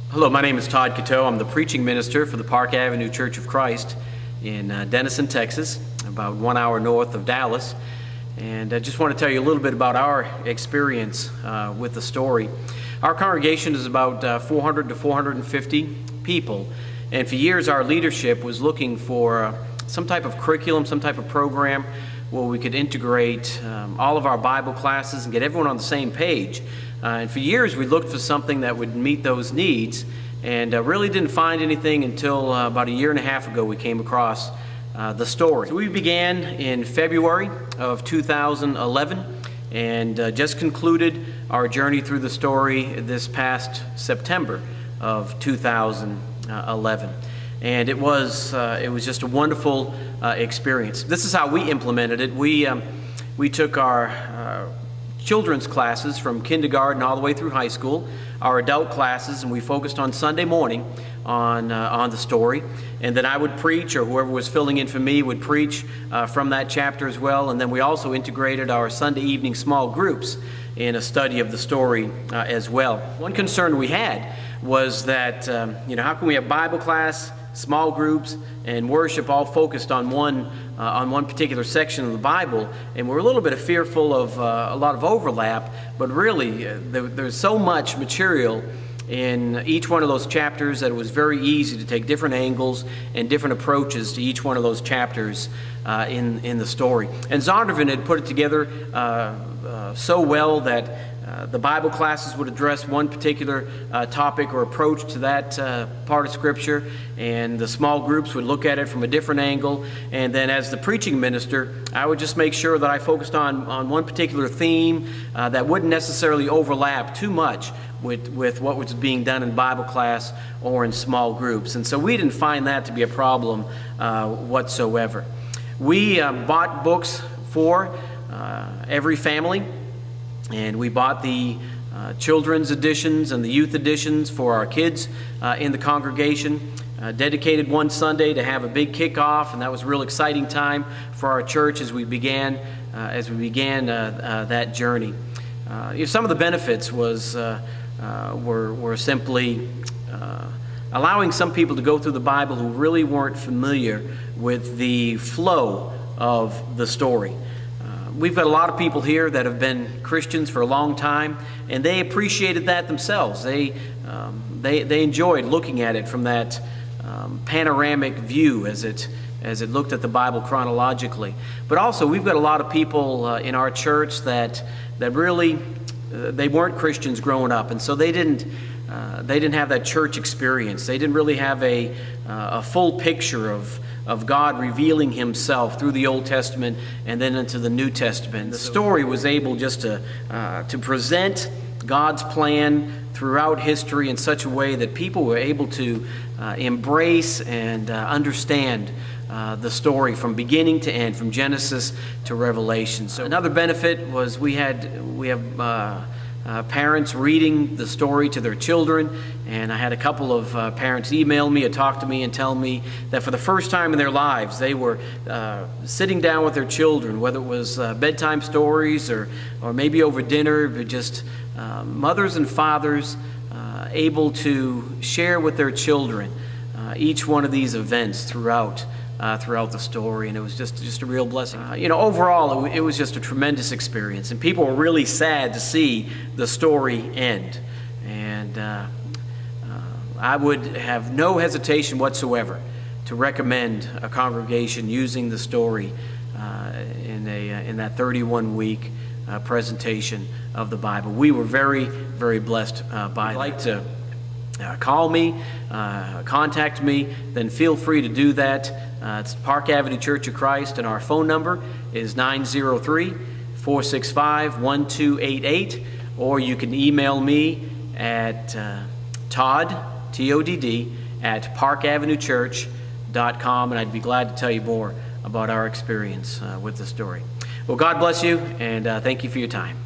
Hello, my name is Todd Cateau. I'm the preaching minister for the Park Avenue Church of Christ in Denison, Texas, about 1 hour north of Dallas. And I just want to tell you a little bit about our experience with the story. Our congregation is about 400 to 450 people. And for years, our leadership was looking for some type of curriculum, some type of program where we could integrate all of our Bible classes and get everyone on the same page. And for years, we looked for something that would meet those needs, and really didn't find anything until about 1.5 years ago we came across the story. So we began in February of 2011 and just concluded our journey through the story this past September of 2011. And it was just a wonderful experience. This is how we implemented it. We took our children's classes from kindergarten all the way through high school, our adult classes, and we focused on Sunday morning on the story. And then I would preach, or whoever was filling in for me would preach from that chapter as well. And then we also integrated our Sunday evening small groups in a study of the story as well. One concern we had was that, how can we have Bible class, small groups, and worship all focused on one particular section of the Bible, and we're a little bit fearful of a lot of overlap, but really there's so much material in each one of those chapters that it was very easy to take different angles and different approaches to each one of those chapters in the story. And Zondervan had put it together so well that the Bible classes would address one particular topic or approach to that part of Scripture, and the small groups would look at it from a different angle. And then as the preaching minister, I would just make sure that I focused on one particular theme that wouldn't necessarily overlap too much with what was being done in Bible class or in small groups. And so we didn't find that to be a problem whatsoever. We bought books for every family. And we bought the children's editions and the youth editions for our kids in the congregation. Dedicated one Sunday to have a big kickoff, and that was a real exciting time for our church as we began that journey. Some of the benefits were simply allowing some people to go through the Bible who really weren't familiar with the flow of the story. We've got a lot of people here that have been Christians for a long time, and they appreciated that themselves. They enjoyed looking at it from that panoramic view as it looked at the Bible chronologically. But also, we've got a lot of people in our church that really they weren't Christians growing up, and so they didn't have that church experience. They didn't really have a full picture of God revealing Himself through the Old Testament and then into the New Testament. The story was able just to present God's plan throughout history in such a way that people were able to embrace and understand the story from beginning to end, from Genesis to Revelation. So another benefit was we have parents reading the story to their children, and I had a couple of parents email me or talk to me and tell me that for the first time in their lives they were sitting down with their children, whether it was bedtime stories or maybe over dinner, but just mothers and fathers able to share with their children each one of these events throughout the story, and it was just a real blessing. Overall, it was just a tremendous experience, and people were really sad to see the story end. And I would have no hesitation whatsoever to recommend a congregation using the story in that 31-week presentation of the Bible. We were very, very blessed by it. If you'd like to call me, contact me, then feel free to do that. It's Park Avenue Church of Christ, and our phone number is 903-465-1288, or you can email me at Todd, T-O-D-D, at parkavenuechurch.com, and I'd be glad to tell you more about our experience with the story. Well, God bless you, and thank you for your time.